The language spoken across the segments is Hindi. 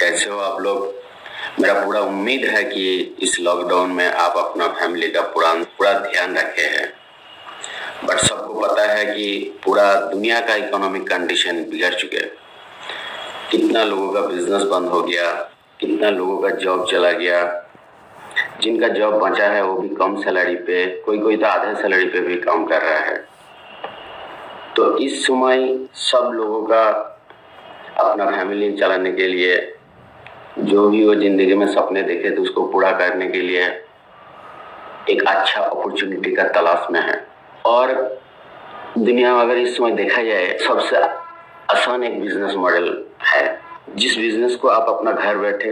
कैसे हो आप लोग। मेरा पूरा उम्मीद है कि इस लॉकडाउन में आप अपना फैमिली का पूरा ध्यान रखे हैं। बट सबको पता है कि पूरा दुनिया का इकोनॉमिक कंडीशन बिगड़ चुके हैं। कितना लोगों का बिजनेस बंद हो गया, कितना लोगों का जॉब चला गया। जिनका जॉब बचा है वो भी कम सैलरी पे, कोई तो आधे सैलरी पे भी काम कर रहा है। तो इस समय सब लोगों का अपना फैमिली चलाने के लिए जो भी वो जिंदगी में सपने देखे थे उसको पूरा करने के लिए एक अच्छा अपॉर्चुनिटी का तलाश में है। और दुनिया में अगर इस समय देखा जाए सबसे आसान एक बिजनेस मॉडल है, जिस बिजनेस को आप अपना घर बैठे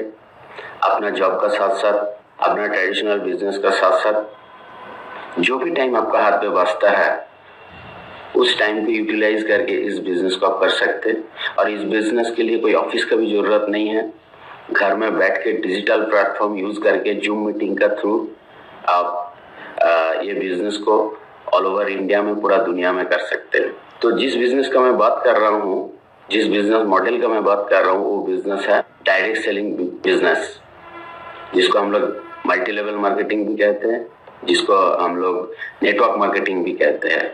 अपना जॉब का साथ साथ अपना ट्रेडिशनल बिजनेस का साथ साथ जो भी टाइम आपका हाथ पे बचता है उस टाइम को यूटिलाइज करके इस बिजनेस को आप कर सकते हैं। और इस बिजनेस के लिए कोई ऑफिस का भी जरूरत नहीं है। घर में बैठ के डिजिटल प्लेटफॉर्म यूज करके जूम मीटिंग का थ्रू आप ये बिजनेस को ऑल ओवर इंडिया में पूरा दुनिया में कर सकते हैं। तो जिस बिजनेस का मैं बात कर रहा हूँ, जिस बिजनेस मॉडल का मैं बात कर रहा हूँ वो बिजनेस है डायरेक्ट सेलिंग बिजनेस, जिसको हम लोग मल्टी लेवल मार्केटिंग भी कहते हैं, जिसको हम लोग नेटवर्क मार्केटिंग भी कहते हैं।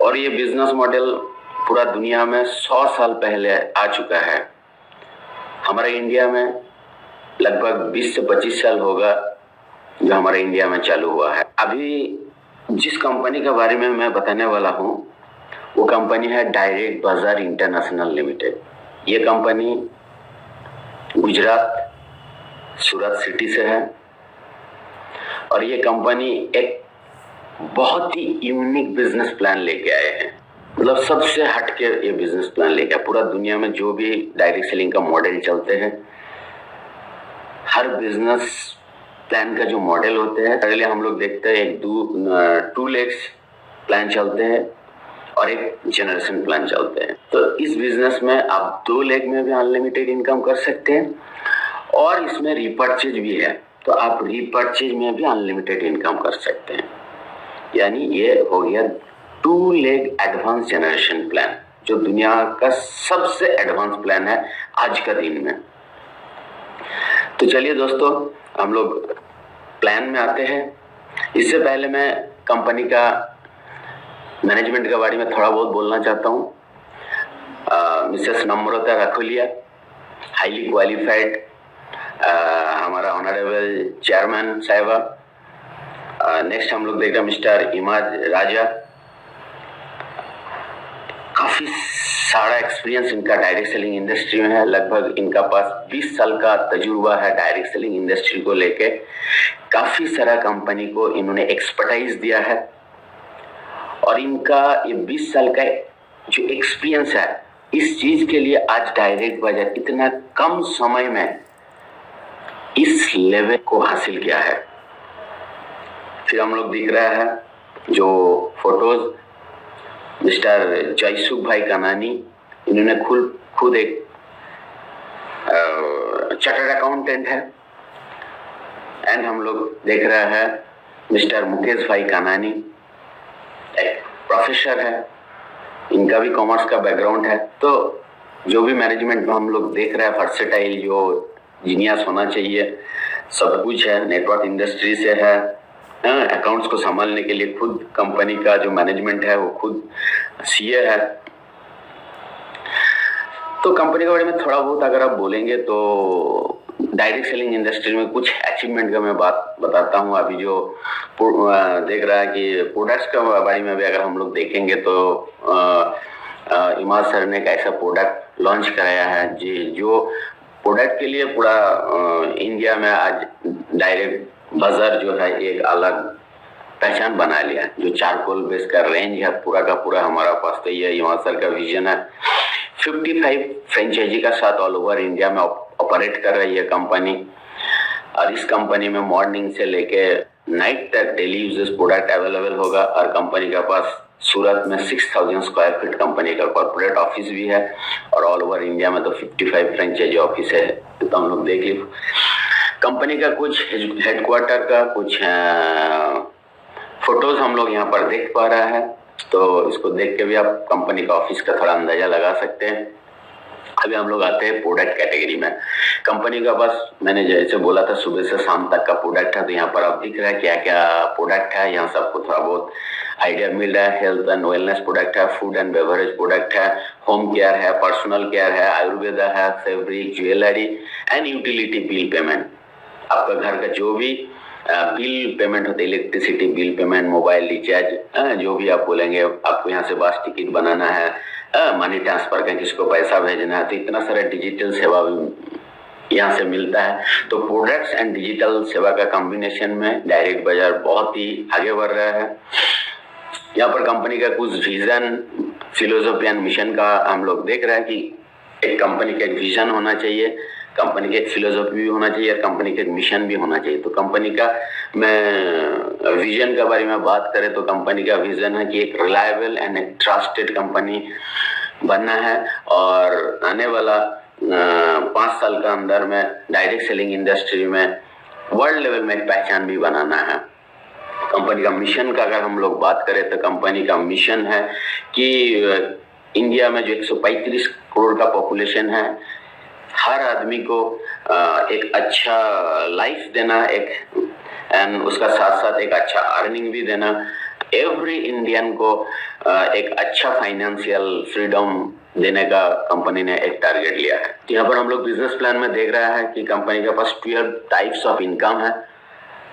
और ये बिजनेस मॉडल पूरा दुनिया में 100 साल पहले आ चुका है। हमारे इंडिया में लगभग 20 से 25 साल होगा जो हमारे इंडिया में चालू हुआ है। अभी जिस कंपनी के बारे में मैं बताने वाला हूँ वो कंपनी है डायरेक्ट बाजार इंटरनेशनल लिमिटेड। ये कंपनी गुजरात सूरत सिटी से है और ये कंपनी एक बहुत ही यूनिक बिजनेस प्लान लेके आए हैं। मतलब सबसे हटके ये बिजनेस प्लान लेके आए। पूरा दुनिया में जो भी डायरेक्ट सेलिंग का मॉडल चलते हैं, हर बिजनेस प्लान का जो मॉडल होते हैं, पहले हम लोग देखते हैं एक 2 लेग्स प्लान चलते हैं और एक जनरेशन प्लान चलते हैं। तो इस बिजनेस में आप 2 लेग में भी अनलिमिटेड इनकम कर सकते हैं और इसमें रिपर्चेज भी है, तो आप रिपर्चेज में भी अनलिमिटेड इनकम कर सकते हैं। यानी ये हो गया 2 लेग एडवांस जनरेशन प्लान, जो दुनिया का सबसे एडवांस प्लान है आज का दिन में। तो चलिए दोस्तों हम लोग प्लान में आते हैं। इससे पहले मैं कंपनी का मैनेजमेंट के बारे में थोड़ा बहुत बोलना चाहता हूँ। मिसेस नम्रता रखोलिया, हाईली क्वालिफाइड, हमारा ऑनरेबल चेयरमैन साहिबा। नेक्स्ट हम लोग देखें मिस्टर इमाद राजा, काफी सारा एक्सपीरियंस इनका डायरेक्ट सेलिंग इंडस्ट्री में है। लगभग इनका पास 20 साल का तजुर्बा है डायरेक्ट सेलिंग इंडस्ट्री को लेके। काफी सारा कंपनी को इन्होंने एक्सपर्टाइज दिया है और इनका ये 20 साल का जो एक्सपीरियंस है इस चीज के लिए आज डायरेक्ट बाजार इतना कम समय में इस लेवल को हासिल किया है। फिर हम लोग दिख रहा है जो फोटोज मिस्टर जयसुख भाई कानानी, इन्होंने खुद एक चार्टर्ड अकाउंटेंट है। एंड हम लोग देख रहा है मिस्टर मुकेश भाई कानानी, एक प्रोफेसर है, इनका भी कॉमर्स का बैकग्राउंड है। तो जो भी मैनेजमेंट में हम लोग देख रहे हैं वर्सेटाइल, जो जीनियस होना चाहिए, सब कुछ है। नेटवर्क इंडस्ट्री से है, अकाउंट्स को संभालने के लिए खुद कंपनी का जो मैनेजमेंट है वो खुद सीए है। तो कंपनी के बारे में थोड़ा बहुत अगर आप बोलेंगे तो डायरेक्ट सेलिंग इंडस्ट्री में कुछ अचीवमेंट का मैं बात बताता हूँ। अभी जो देख रहा है कि प्रोडक्ट्स के बारे में भी अगर हम लोग देखेंगे तो इमाद सर ने एक ऐसा प्रोडक्ट लॉन्च कराया है जो प्रोडक्ट के लिए पूरा इंडिया में आज डायरेक्ट बाजार जो है एक अलग पहचान बना लिया। जो चारकोल बेस का रेंज है पूरा का पूरा हमारा पास, तो ये इमाद सर का विजन है। 55 फ्रेंचाइजी का साथ ऑल ओवर इंडिया में ऑपरेट कर रही है कंपनी। और इस कंपनी में मॉर्निंग से लेके नाइट तक डेली यूजेस प्रोडक्ट अवेलेबल होगा। और कंपनी के पास सूरत में 6000 स्क्वायर फीट कंपनी का कॉर्पोरेट ऑफिस भी है और ऑल ओवर इंडिया में तो 55 फ्रेंचाइजी ऑफिस है। तो हम लोग देख ली कंपनी का कुछ हेडक्वार्टर का कुछ फोटोज हम लोग यहाँ पर देख पा रहा है। तो इसको देख के भी आप कंपनी का ऑफिस का थोड़ा अंदाजा लगा सकते हैं। अभी हम लोग आते हैं प्रोडक्ट कैटेगरी में। कंपनी का बस मैंने जैसे बोला था सुबह से शाम तक का प्रोडक्ट है, तो यहाँ पर आप दिख रहा है क्या क्या प्रोडक्ट है। यहाँ सबको थोड़ा बहुत आइडिया मिल रहा है। हेल्थ एंड वेलनेस प्रोडक्ट है, फूड एंड बेवरेज प्रोडक्ट है, होम केयर है, पर्सनल केयर है, आयुर्वेदा है, fabric, jewellery and utility bill payment. आपका घर का जो भी बिल पेमेंट होता है, electricity bill payment, mobile recharge, जो भी आप बोलेंगे, आपको यहाँ से बस टिकट बनाना है, मनी ट्रांसफर का किसको पैसा भेजना है, तो इतना सारा डिजिटल सेवा भी यहाँ से मिलता है। तो प्रोडक्ट्स एंड डिजिटल सेवा का कॉम्बिनेशन में डायरेक्ट बाजार बहुत ही आगे बढ़ रहा है। यहाँ पर कंपनी का कुछ विजन, फिलोसफी एंड मिशन का हम लोग देख रहे हैं कि एक कंपनी का एक विजन होना चाहिए, कंपनी का एक फिलोसफी भी होना चाहिए और कंपनी का एक मिशन भी होना चाहिए। तो कंपनी का मैं विजन के बारे में बात करें तो कंपनी का विजन है कि एक रिलायबल एंड एक ट्रस्टेड कंपनी बनना है और आने वाला 5 साल का अंदर में डायरेक्ट सेलिंग इंडस्ट्री में वर्ल्ड लेवल में एक पहचान भी बनाना है। कंपनी का मिशन का अगर हम लोग बात करें तो कंपनी का मिशन है कि इंडिया में जो 135 करोड़ का पॉपुलेशन है, हर आदमी को एक अच्छा लाइफ देना, एंड उसका साथ साथ एक अच्छा अर्निंग भी देना, एवरी इंडियन को एक अच्छा फाइनेंशियल फ्रीडम देने का कंपनी ने एक टारगेट लिया है। तो यहाँ पर हम लोग बिजनेस प्लान में देख रहा है कि कंपनी के पास 12 टाइप्स ऑफ इनकम है।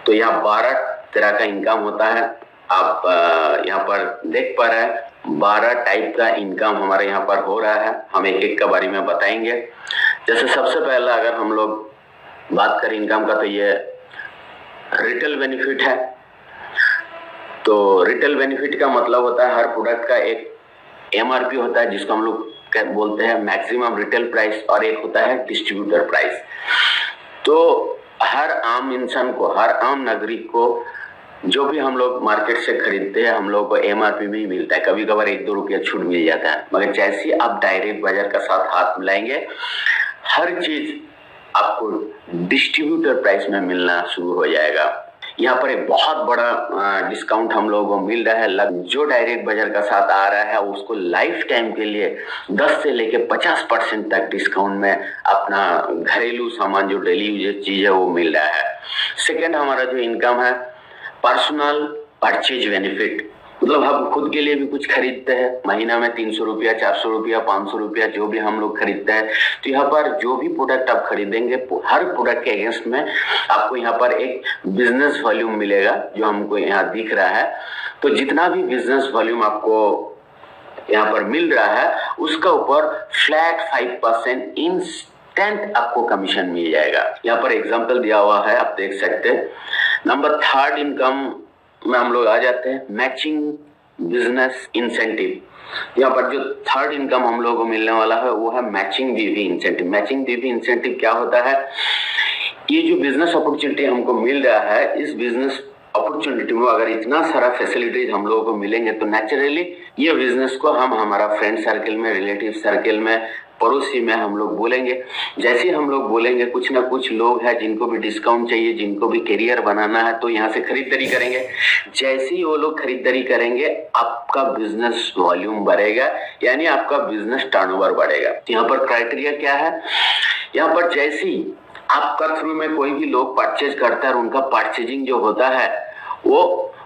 तो यहाँ 12 तरह का इनकम होता है। आप यहाँ पर देख पा रहे हैं 12 टाइप का इनकम हमारे यहाँ पर हो रहा है। हम एक एक के बारे में बताएंगे। जैसे सबसे पहला अगर हम लोग बात करें इनकम का तो ये रिटेल बेनिफिट है। तो रिटेल बेनिफिट का मतलब होता है हर प्रोडक्ट का एक एमआरपी होता है जिसको हम लोग बोलते हैं मैक्सिमम रिटेल प्राइस, और एक होता है डिस्ट्रीब्यूटर प्राइस। तो हर आम इंसान को, हर आम नागरिक को जो भी हम लोग मार्केट से खरीदते हैं हम लोग को एमआरपी में ही मिलता है। कभी कभार 1-2 रुपया छूट मिल जाता है, मगर जैसे आप डायरेक्ट बाजार का साथ हाथ मिलाएंगे हर चीज आपको डिस्ट्रीब्यूटर प्राइस में मिलना शुरू हो जाएगा। यहाँ पर एक बहुत बड़ा डिस्काउंट हम लोगों को मिल रहा है। जो डायरेक्ट बाजार का साथ आ रहा है उसको लाइफ टाइम के लिए 10 से लेके 50% तक डिस्काउंट में अपना घरेलू सामान जो डेली यूजेज चीज है वो मिल रहा है। सेकेंड हमारा जो इनकम है पर्सनल परचेज बेनिफिट, मतलब हम खुद के लिए भी कुछ खरीदते हैं, महीना में 300 रुपया, 400 रुपया, 500 रुपया जो भी हम लोग खरीदते हैं। तो यहाँ पर जो भी प्रोडक्ट आप खरीदेंगे हर प्रोडक्ट के अगेंस्ट में आपको यहाँ पर एक बिजनेस वॉल्यूम मिलेगा जो हमको यहाँ दिख रहा है। तो जितना भी बिजनेस वॉल्यूम आपको यहाँ पर मिल रहा है उसका ऊपर फ्लैट 5% इंस्टेंट आपको कमीशन मिल जाएगा। यहाँ पर एग्जाम्पल दिया हुआ है, आप देख सकते हैं। नंबर 3 इनकम में हम लोग आ जाते हैं मैचिंग बिजनेस इंसेंटिव। यहाँ पर जो 3rd इनकम हम लोगों को मिलने वाला है वो है मैचिंग बीवी इंसेंटिव। मैचिंग बीवी इंसेंटिव क्या होता है? ये जो बिजनेस अपॉर्चुनिटी हमको मिल रहा है, इस बिजनेस अपॉर्चुनिटी में अगर इतना सारा फैसिलिटीज हम लोगों को मिलेंगे तो नेचुरली ये बिजनेस को हम हमारा फ्रेंड सर्कल में, रिलेटिव सर्कल में, पड़ोसी में हम लोग बोलेंगे। जैसे हम लोग बोलेंगे कुछ ना कुछ लोग हैं जिनको भी डिस्काउंट चाहिए, जिनको भी करियर बनाना है, तो यहाँ से खरीदारी करेंगे। जैसे ही वो लोग खरीदारी करेंगे आपका बिजनेस वॉल्यूम बढ़ेगा, यानी आपका बिजनेस टर्नओवर बढ़ेगा। यहाँ पर क्राइटेरिया क्या है? यहाँ पर जैसे ही आपका थ्रू में कोई भी लोग परचेज करता है और उनका परचेजिंग जो होता है वो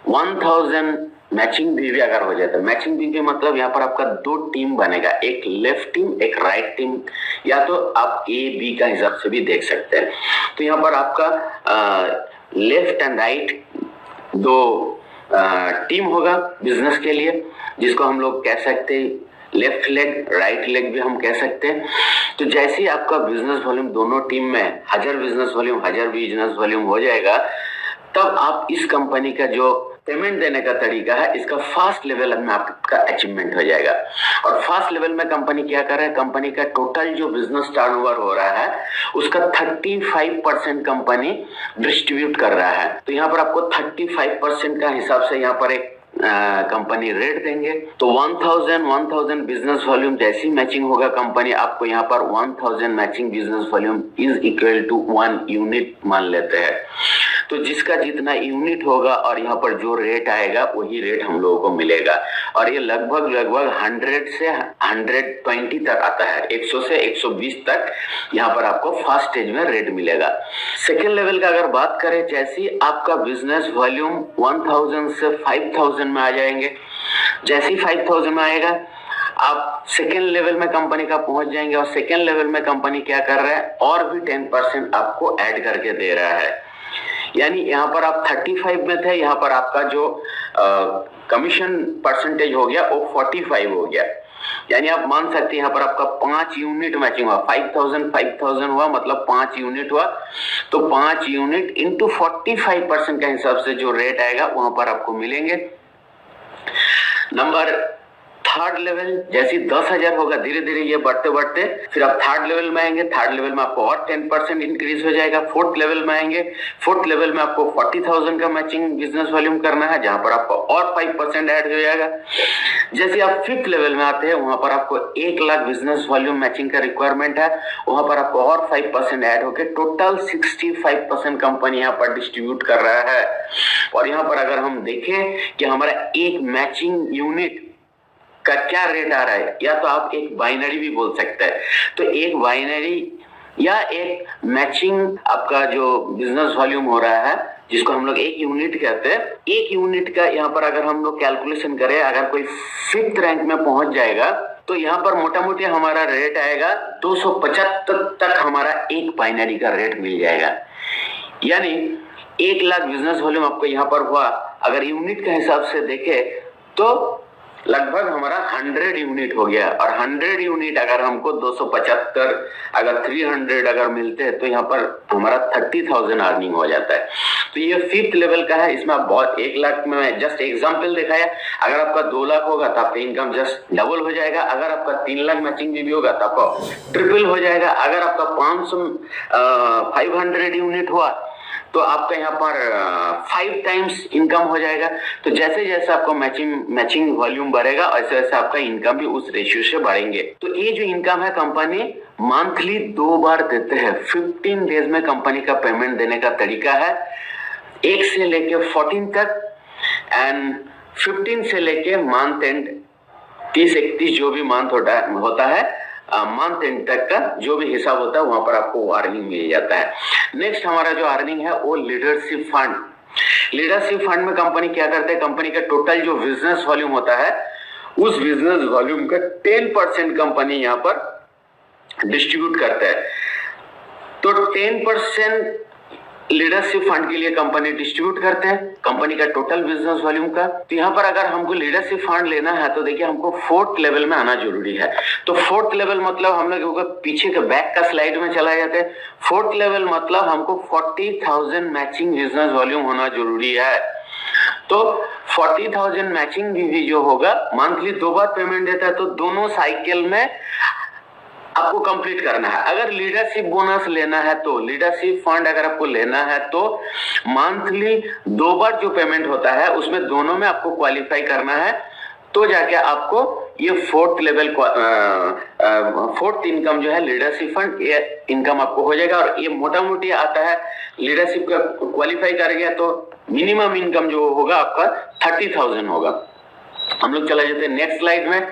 1000 मैचिंग बीवी अगर हो जाता है, मैचिंग बीवी मतलब यहाँ पर आपका 2 टीम बनेगा, एक लेफ्ट टीम एक राइट टीम, या तो आप ए बी का हिसाब से भी देख सकते हैं। तो यहाँ पर आपका लेफ्ट एंड राइट 2 टीम होगा बिजनेस के लिए, जिसको हम लोग कह सकते हैं लेफ्ट लेग, राइट लेग भी हम कह सकते हैं। तो जैसे ही आपका बिजनेस वॉल्यूम दोनों टीम में 1000 बिजनेस वॉल्यूम हो जाएगा, तब आप इस कंपनी का जो पेमेंट देने का तरीका है इसका फास्ट लेवल में आपका अचीवमेंट हो जाएगा। और फास्ट लेवल में कंपनी क्या कर रहा है? कंपनी का टोटल जो बिजनेस टर्नओवर हो रहा है उसका 35% कंपनी डिस्ट्रीब्यूट कर रहा है। तो यहाँ पर आपको 35% का हिसाब से यहाँ पर एक कंपनी रेट देंगे। तो 1000 बिजनेस वॉल्यूम जैसी मैचिंग होगा कंपनी आपको यहाँ पर 1000 matching business volume is equal to 1 unit मान लेते हैं। तो जिसका जितना यूनिट होगा और यहाँ पर जो रेट आएगा वही रेट हम लोगों को मिलेगा। और ये लगभग 100 से 120 तक आता है, 100 से 120 तक यहाँ पर आपको फर्स्ट स्टेज में रेट मिलेगा। सेकेंड लेवल का अगर बात करें, जैसे ही आपका बिजनेस वॉल्यूम 1000 से 5000 में आ जाएंगे, जैसे ही 5000 में आएगा आप सेकेंड लेवल में कंपनी का पहुंच जाएंगे। और सेकेंड लेवल में कंपनी क्या कर रहा है, और भी 10% आपको ऐड करके दे रहा है। यानी यहाँ पर आप 35 में थे, यहाँ पर आपका जो कमीशन परसेंटेज हो गया वो 45 हो गया। यानी आप मान सकते हैं यहाँ पर आपका 5 यूनिट मैचिंग हुआ, 5000 हुआ, मतलब 5 यूनिट हुआ। तो 5 यूनिट इंटू 45% के हिसाब से जो रेट आएगा वहां पर आपको मिलेंगे। नंबर थर्ड लेवल, जैसे 10,000 होगा, धीरे धीरे ये बढ़ते बढ़ते फिर आप थर्ड लेवल में आएंगे। थर्ड लेवल में आपको और 10% इंक्रीज हो जाएगा। फोर्थ लेवल में आएंगे, फोर्थ लेवल में आपको 40,000 का मैचिंग बिजनेस वॉल्यूम करना है, जहां पर आपको और 5% ऐड हो जाएगा। जैसे आप फिफ्थ लेवल में आते हैं, वहां पर आपको 1 लाख बिजनेस वॉल्यूम मैचिंग का रिक्वायरमेंट है, वहां पर आपको और 5% ऐड होकर टोटल 65% कंपनी यहाँ पर डिस्ट्रीब्यूट कर रहा है। और यहाँ पर अगर हम देखें कि हमारा एक मैचिंग यूनिट का क्या रेट आ रहा है, या तो आप एक बाइनरी भी बोल सकते हैं। तो एक बाइनरी या एक मैचिंग आपका जो बिजनेस वॉल्यूम हो रहा है, जिसको हम लोग एक यूनिट कहते हैं, एक यूनिट का यहाँ पर अगर हम लोग कैलकुलेशन करें, अगर कोई 5th रैंक में पहुंच जाएगा तो यहाँ पर मोटा मोटी हमारा रेट आएगा 275 तक हमारा एक बाइनरी का रेट मिल जाएगा। यानी 1 लाख बिजनेस वॉल्यूम आपको यहाँ पर हुआ, अगर यूनिट के हिसाब से देखे तो लगभग हमारा 100 यूनिट हो गया। और 100 यूनिट अगर हमको 275 अगर 300 अगर मिलते हैं तो यहाँ पर हमारा 30,000 अर्निंग हो जाता है। तो ये 5th लेवल का है। इसमें आप बहुत 1 लाख में जस्ट एग्जांपल दिखाया। अगर आपका 2 लाख होगा तो आपका इनकम जस्ट डबल हो जाएगा। अगर आपका 3 लाख मैचिंग भी होगा तो आपका ट्रिपल हो जाएगा। अगर आपका 500 यूनिट हुआ तो आपका यहाँ पर 5 टाइम्स इनकम हो जाएगा। तो जैसे जैसे आपको मैचिंग वॉल्यूम बढ़ेगा, वैसे वैसे आपका इनकम भी उस रेशियो से बढ़ेंगे। तो ये जो इनकम है कंपनी मंथली 2 बार देते हैं। 15 डेज में कंपनी का पेमेंट देने का तरीका है, 1 से लेके 14 तक एंड 15 से लेके मंथ एंड 30-31 जो भी मंथ होता है मंथ एंड तक का जो भी हिसाब होता है वहां पर आपको अर्निंग मिल जाता है। नेक्स्ट हमारा जो अर्निंग है वो लीडरशिप फंड। लीडरशिप फंड में कंपनी क्या करते हैं, कंपनी का टोटल जो बिजनेस वॉल्यूम होता है उस बिजनेस वॉल्यूम का 10% कंपनी यहाँ पर डिस्ट्रीब्यूट करता है। तो 10% लीडरशिप फंड के लिए कंपनी डिस्ट्रीब्यूट करते हैं कंपनी का टोटल बिजनेस वॉल्यूम का। तो यहाँ पर अगर हमको लीडरशिप फंड लेना है तो देखिए हमको 4th लेवल में आना जरूरी है। तो 4th लेवल मतलब हम लोग पीछे के बैक का स्लाइड में चला जाते हैं। 4th लेवल मतलब हमको 40,000 मैचिंग बिजनेस वॉल्यूम होना जरूरी है। तो 40,000 मैचिंग भी जो होगा मंथली 2 बार पेमेंट देता है, तो दोनों साइकिल में आपको कंप्लीट करना है। अगर लीडरशिप बोनस लेना है तो लीडरशिप फंड अगर आपको लेना है तो मंथली 2 बार जो पेमेंट होता है उसमें दोनों में आपको क्वालिफाई करना है, तो जाके आपको ये 4th लेवल 4th इनकम जो है लीडरशिप फंड ये इनकम आपको हो जाएगा। और ये मोटा मोटी आता है, लीडरशिप का क्वालिफाई कर गया तो मिनिमम इनकम जो होगा आपका 30,000 होगा। हम लोग चला जाते हैं नेक्स्ट स्लाइड में।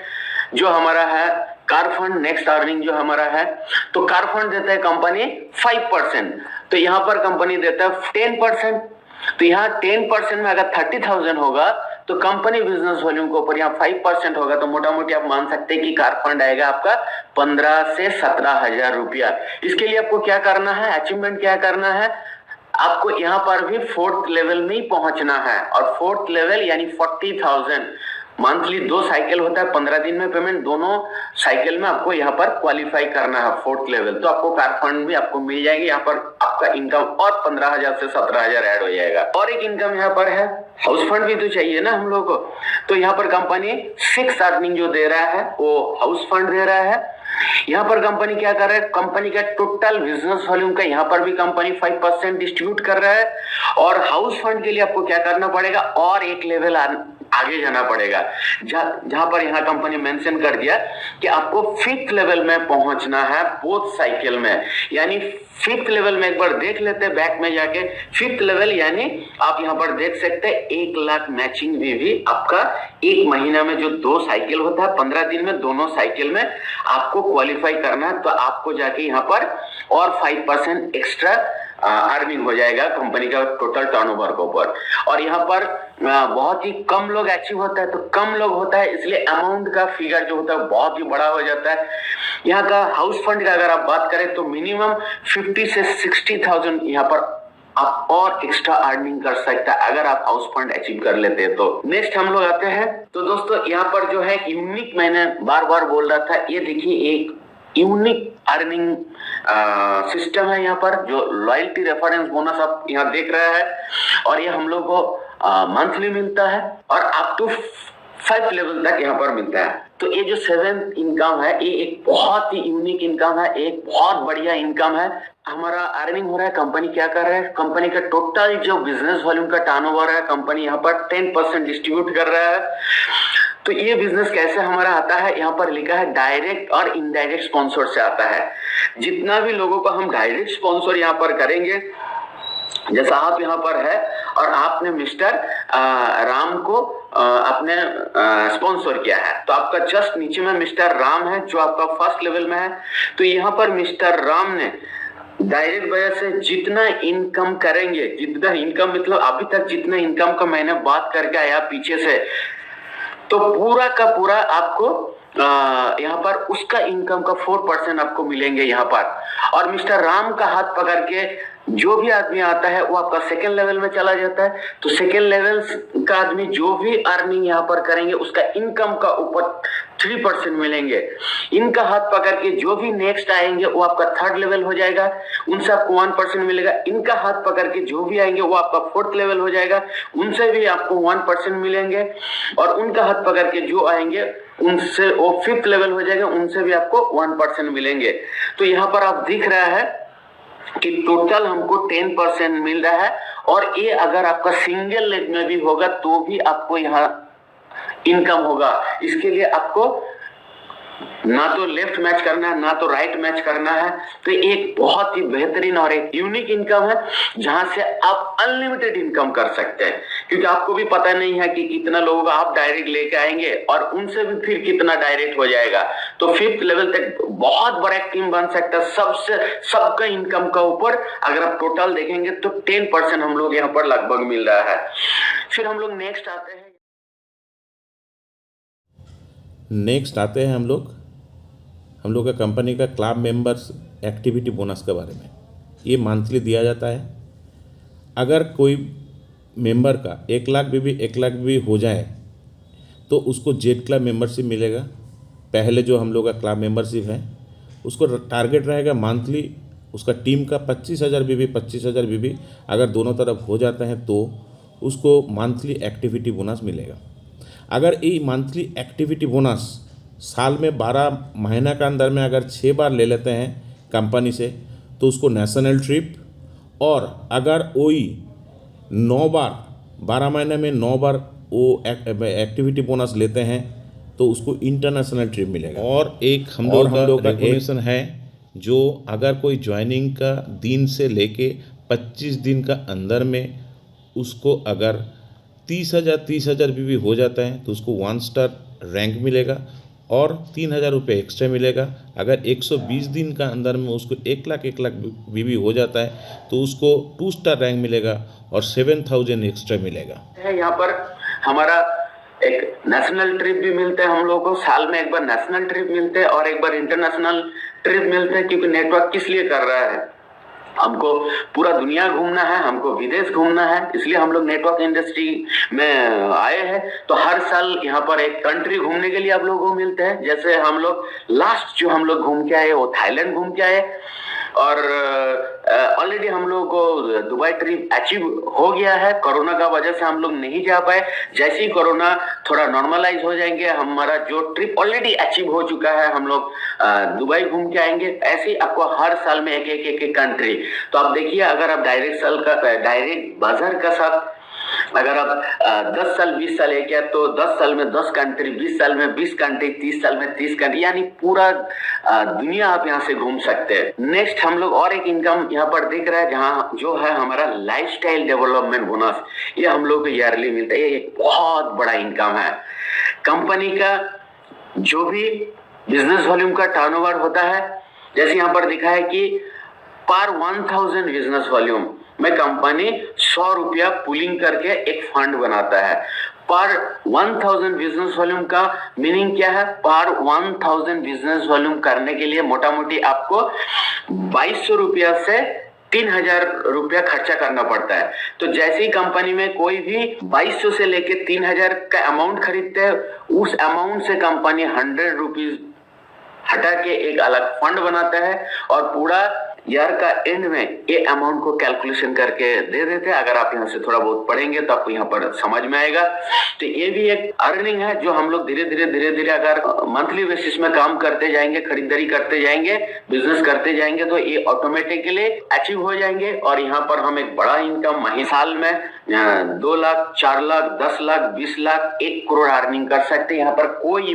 जो हमारा है कार फंड, नेक्स्ट अर्निंग जो हमारा है, तो कार फंड देता है कंपनी 5%, तो यहाँ पर कंपनी देता है 10%। तो यहाँ 10% में अगर 30,000 होगा तो कंपनी बिजनेस वॉल्यूम के ऊपर यहाँ 5% होगा, तो मोटा मोटी आप मान सकते हैं कि कार फंड आएगा आपका 15 से 17,000 रुपया। इसके लिए आपको क्या करना है, अचीवमेंट क्या करना है, आपको यहाँ पर भी 4th लेवल में ही पहुंचना है। और 4th लेवल यानी 40,000 मंथली 2 साइकिल होता है, 15 दिन में पेमेंट, दोनों साइकिल में आपको यहाँ पर क्वालिफाई करना है 4th लेवल। तो आपको कार फंड भी आपको मिल जाएगी, यहाँ पर आपका इनकम और 15,000 से 17,000 ऐड हो जाएगा। और एक इनकम यहाँ पर है, हाउस फंड भी तो चाहिए ना हम लोग को। तो यहाँ पर कंपनी 6th अर्निंग जो दे रहा है वो हाउस फंड दे रहा है। यहाँ पर कंपनी क्या कर रहा है, कंपनी का टोटल बिजनेस वॉल्यूम का यहाँ पर भी कंपनी 5% डिस्ट्रीब्यूट कर रहा है। और हाउस फंड के लिए आपको क्या करना पड़ेगा, और एक लेवल आगे जाना पड़ेगा। जहां पर यहाँ कंपनी मेंशन कर दिया कि आपको 5th लेवल में पहुंचना है बोथ साइकिल में। यानी 5th लेवल में एक बार देख लेते हैं बैक में जाके। 5th लेवल यानी आप यहाँ पर देख सकते हैं 1 लाख मैचिंग में भी आपका 1 महीना में जो 2 साइकिल होता है 15 दिन में दोनों साइकिल में आपको क्वालिफाई करना है, तो आपको जाके यहाँ पर और 5% एक्स्ट्रा अर्निंग हो जाएगा कंपनी का टोटल टर्नओवर के ऊपर। और यहाँ पर बहुत ही कम लोग अचीव होता है, तो कम लोग होता है इसलिए अमाउंट का फिगर जो होता है बहुत ही बड़ा हो जाता है। यहाँ का हाउस फंड का अगर आप बात करें तो मिनिमम 50 से 60,000 यहाँ पर आप और एक्स्ट्रा अर्निंग कर सकता है अगर आप हाउस फंड अचीव कर लेते हैं तो। नेक्स्ट हम लोग आते हैं, तो दोस्तों यहाँ पर जो है यूनिक, मैंने बार बार बोल रहा था, ये देखिए एक यूनिक अर्निंग सिस्टम है यहाँ पर, जो लॉयल्टी रेफरेंस बोनस आप यहाँ देख रहे हैं। और ये हम लोग को मंथली मिलता है और अप टू 5 लेवल तक यहाँ पर मिलता है। तो ये जो 7th इनकम है ये एक बहुत ही यूनिक इनकम है, एक बहुत बढ़िया इनकम है। हमारा अर्निंग हो रहा है, कंपनी क्या कर रहा है, कंपनी का टोटल जो बिजनेस वॉल्यूम का टर्नओवर है कंपनी यहाँ पर 10% डिस्ट्रीब्यूट कर रहा है। तो ये बिजनेस कैसे हमारा आता है, यहाँ पर लिखा है डायरेक्ट और इनडायरेक्ट स्पॉन्सर से आता है। जितना भी लोगों को हम डायरेक्ट स्पॉन्सर यहाँ पर करेंगे, जैसा आप यहाँ पर है और आपने मिस्टर राम को आपने स्पॉन्सर किया है, तो आपका जस्ट नीचे में मिस्टर राम है जो आपका 1st लेवल में है। तो यहाँ पर मिस्टर राम ने डायरेक्ट वजह से जितना इनकम करेंगे, जितना इनकम मतलब अभी तक जितना इनकम का मैंने बात करके आया पीछे से, तो पूरा का पूरा आपको यहाँ पर उसका इनकम का 4% आपको मिलेंगे यहाँ पर। और मिस्टर राम का हाथ पकड़ के जो भी आदमी आता है वो आपका 2nd लेवल में चला जाता है। तो 2nd लेवल का आदमी जो भी अर्निंग यहाँ पर करेंगे उसका इनकम का ऊपर 3% मिलेंगे। इनका हाथ पकड़ के जो भी नेक्स्ट आएंगे वो आपका 3rd लेवल हो जाएगा, उनसे आपको 1% मिलेगा। इनका हाथ पकड़ के जो भी आएंगे वो आपका 4th लेवल हो जाएगा, उनसे भी आपको 1% मिलेंगे। और उनका हाथ पकड़ के जो आएंगे उनसे वो 5th लेवल हो जाएगा, उनसे भी आपको 1% मिलेंगे। तो यहाँ पर आप दिख रहा है कि टोटल हमको 10% मिल रहा है। और ये अगर आपका सिंगल लेग में भी होगा तो भी आपको यहाँ इनकम होगा। इसके लिए आपको ना तो लेफ्ट मैच करना है ना तो राइट मैच करना है। तो एक बहुत ही बेहतरीन और एक यूनिक इनकम है जहां से आप अनलिमिटेड इनकम कर सकते हैं, क्योंकि आपको भी पता नहीं है कि कितना लोगों को आप डायरेक्ट लेके आएंगे और उनसे भी फिर कितना डायरेक्ट हो जाएगा। तो 5th लेवल तक बहुत बड़ा टीम बन सकता है। सबका इनकम का ऊपर अगर आप टोटल देखेंगे तो 10% हम लोग यहाँ पर लगभग मिल रहा है। फिर हम लोग नेक्स्ट आते हैं, हम लोग का कंपनी का क्लब मेंबर्स एक्टिविटी बोनस के बारे में। ये मंथली दिया जाता है। अगर कोई मेंबर का 1 लाख भी हो जाए तो उसको जेड क्लब मेंबरशिप मिलेगा। पहले जो हम लोग का क्लब मेंबरशिप है उसको टारगेट रहेगा मंथली उसका टीम का 25,000 बीबी अगर दोनों तरफ हो जाता है तो उसको मंथली एक्टिविटी बोनस मिलेगा। अगर ये मंथली एक्टिविटी बोनस साल में 12 महीना का अंदर में अगर 6 बार ले लेते हैं कंपनी से तो उसको नेशनल ट्रिप, और अगर वही 9 बार 12 महीने में 9 बार वो एक्टिविटी बोनस लेते हैं तो उसको इंटरनेशनल ट्रिप मिलेगा। और एक हम लोग का रेगुलेशन है जो अगर कोई ज्वाइनिंग का दिन से लेके 25 दिन का अंदर में उसको अगर 30,000 भी हो जाता है तो उसको 1 स्टार रैंक मिलेगा और 3,000 रुपये एक्स्ट्रा मिलेगा। अगर 120 दिन का अंदर में उसको 1 लाख भी हो जाता है तो उसको 2 स्टार रैंक मिलेगा और 7,000 एक्स्ट्रा मिलेगा। यहाँ पर हमारा एक नेशनल ट्रिप भी मिलते हैं, हम लोगों को साल में एक बार नेशनल ट्रिप मिलते हैं और एक बार इंटरनेशनल ट्रिप मिलते हैं। क्योंकि नेटवर्क किस लिए कर रहा है, हमको पूरा दुनिया घूमना है, हमको विदेश घूमना है, इसलिए हम लोग नेटवर्क इंडस्ट्री में आए हैं। तो हर साल यहाँ पर एक कंट्री घूमने के लिए आप लोगों को मिलते हैं। जैसे हम लोग लास्ट जो हम लोग घूम के आए वो थाईलैंड घूम के आए और ऑलरेडी हम लोगों को दुबई ट्रिप अचीव हो गया है। कोरोना का वजह से हम लोग नहीं जा पाए। जैसे ही कोरोना थोड़ा नॉर्मलाइज हो जाएंगे हमारा जो ट्रिप ऑलरेडी अचीव हो चुका है, हम लोग दुबई घूम के आएंगे। ऐसे ही आपको हर साल में एक कंट्री। तो आप देखिए अगर आप डायरेक्ट बजर का साथ अगर आप 10 साल 20 साल एक है तो 10 साल में 10 कंट्री, 20 साल में 20 कंट्री, 30 साल में 30 कंट्री, यानी पूरा दुनिया आप यहाँ से घूम सकते हैं। नेक्स्ट हम लोग और एक इनकम यहाँ पर देख रहे हैं, जहाँ जो है हमारा लाइफस्टाइल डेवलपमेंट बोनस, ये हम लोग को ईयरली मिलता है। ये एक बहुत बड़ा इनकम है। कंपनी का जो भी बिजनेस वॉल्यूम का टर्नओवर होता है, जैसे यहाँ पर दिखा है कि पर 1000 बिजनेस वॉल्यूम में कंपनी 100 रुपया पुलिंग करके एक फंड बनाता है। पर 1000 बिजनेस वॉल्यूम का मीनिंग क्या है? पर 1000 बिजनेस वॉल्यूम करने के लिए मोटा मोटी आपको 2200 रुपया से 3000 रुपया खर्चा करना पड़ता है। तो जैसे ही कंपनी में कोई भी 2200 से लेके 3000 का अमाउंट खरीदते हैं, उस अमाउंट से कंपनी 100 रुपीज हटा के एक अलग फंड बनाता है और पूरा ईयर का एंड में ये अमाउंट को कैलकुलेशन करके दे देते हैं। अगर आप यहाँ से थोड़ा बहुत पढ़ेंगे तो आपको यहाँ पर समझ में आएगा। तो ये भी एक अर्निंग है जो हम लोग धीरे धीरे अगर मंथली बेसिस में काम करते जाएंगे, खरीदारी करते जाएंगे, बिजनेस करते जाएंगे, तो ये ऑटोमेटिकली अचीव हो जाएंगे। और यहाँ पर हम एक बड़ा इनकम साल में 2 लाख, 4 लाख, 10 लाख, 20 लाख, 1 करोड़ अर्निंग कर सकते हैं। यहाँ पर कोई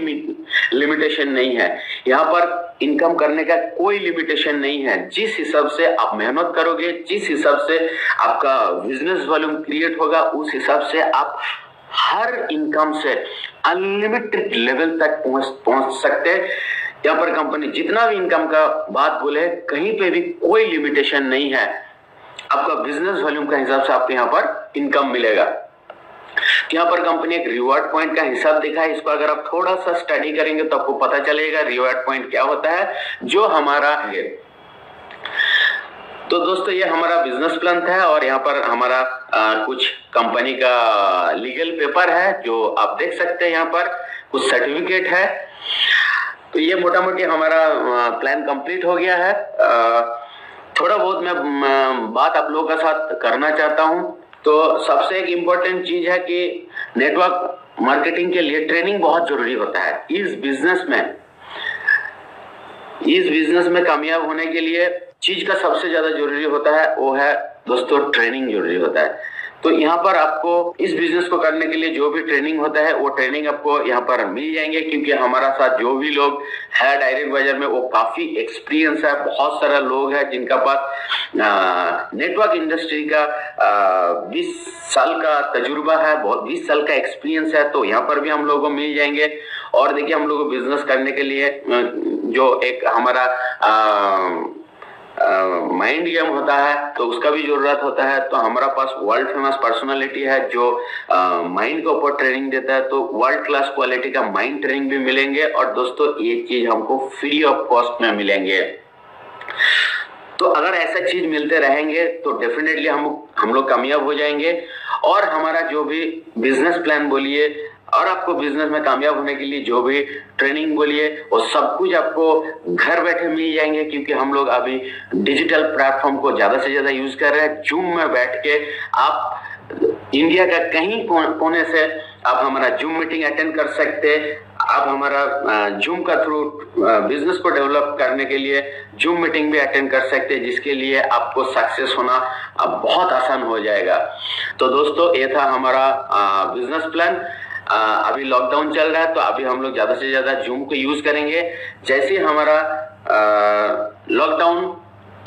लिमिटेशन नहीं है। यहाँ पर इनकम करने का कोई लिमिटेशन नहीं है। जिस हिसाब से आप मेहनत करोगे, जिस हिसाब से आपका बिजनेस वॉल्यूम क्रिएट होगा, उस हिसाब से आप हर इनकम से अनलिमिटेड लेवल तक पहुंच सकते हैं। यहाँ पर कंपनी जितना भी इनकम का बात बोले, कहीं पे भी कोई लिमिटेशन नहीं है। आपका बिजनेस वॉल्यूम का हिसाब से आपको यहाँ पर इनकम मिलेगा। यहाँ पर कंपनी एक रिवॉर्ड पॉइंट का हिसाब दिखा है। इसको अगर आप थोड़ा सा स्टडी करेंगे तो आपको पता चलेगा रिवॉर्ड पॉइंट क्या होता है जो हमारा है। तो दोस्तों ये हमारा बिजनेस प्लान था और यहाँ पर हमारा कुछ कंपनी का लीगल पेपर है जो आप देख सकते हैं। यहाँ पर कुछ सर्टिफिकेट है। तो ये मोटा मोटी हमारा प्लान कंप्लीट हो गया है। थोड़ा बहुत मैं बात आप लोगों के साथ करना चाहता हूँ। तो सबसे एक इम्पोर्टेंट चीज है कि नेटवर्क मार्केटिंग के लिए ट्रेनिंग बहुत जरूरी होता है। इस बिजनेस में कामयाब होने के लिए चीज का सबसे ज्यादा जरूरी होता है, वो है दोस्तों ट्रेनिंग जरूरी होता है। तो यहाँ पर आपको इस बिजनेस को करने के लिए जो भी ट्रेनिंग होता है वो ट्रेनिंग आपको यहाँ पर मिल जाएंगे, क्योंकि हमारा साथ जो भी लोग है डायरेक्ट बाजार में वो काफी एक्सपीरियंस है। बहुत सारा लोग है जिनका पास नेटवर्क इंडस्ट्री का 20 साल का तजुर्बा है, बहुत 20 साल का एक्सपीरियंस है। तो यहाँ पर भी हम लोगों को मिल जाएंगे। और देखिए हम लोग को बिजनेस करने के लिए जो एक हमारा माइंड गेम होता है तो उसका भी जरूरत होता है। तो हमारा पास वर्ल्ड फेमस पर्सनालिटी है जो माइंड के ऊपर ट्रेनिंग देता है। तो वर्ल्ड क्लास क्वालिटी का माइंड ट्रेनिंग भी मिलेंगे और दोस्तों ये चीज हमको फ्री ऑफ कॉस्ट में मिलेंगे। तो अगर ऐसा चीज मिलते रहेंगे तो डेफिनेटली हम लोग कामयाब हो जाएंगे। और हमारा जो भी बिजनेस प्लान बोलिए और आपको बिजनेस में कामयाब होने के लिए जो भी ट्रेनिंग बोलिए वो सब कुछ आपको घर बैठे मिल जाएंगे, क्योंकि हम लोग अभी डिजिटल प्लेटफॉर्म को ज्यादा से ज्यादा यूज कर रहे हैं। जूम में बैठ के आप इंडिया का कहीं कोने से आप हमारा जूम मीटिंग अटेंड कर सकते हैं। आप हमारा जूम का थ्रू बिजनेस को डेवलप करने के लिए जूम मीटिंग भी अटेंड कर सकते हैं, जिसके लिए आपको सक्सेस होना बहुत आसान हो जाएगा। तो दोस्तों ये था हमारा बिजनेस प्लान। अभी लॉकडाउन चल रहा है तो अभी हम लोग ज्यादा से ज्यादा जूम को यूज करेंगे। जैसे हमारा लॉकडाउन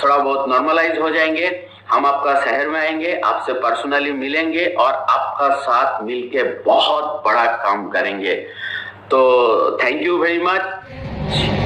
थोड़ा बहुत नॉर्मलाइज हो जाएंगे, हम आपका शहर में आएंगे, आपसे पर्सनली मिलेंगे और आपका साथ मिलके बहुत बड़ा काम करेंगे। तो थैंक यू वेरी मच।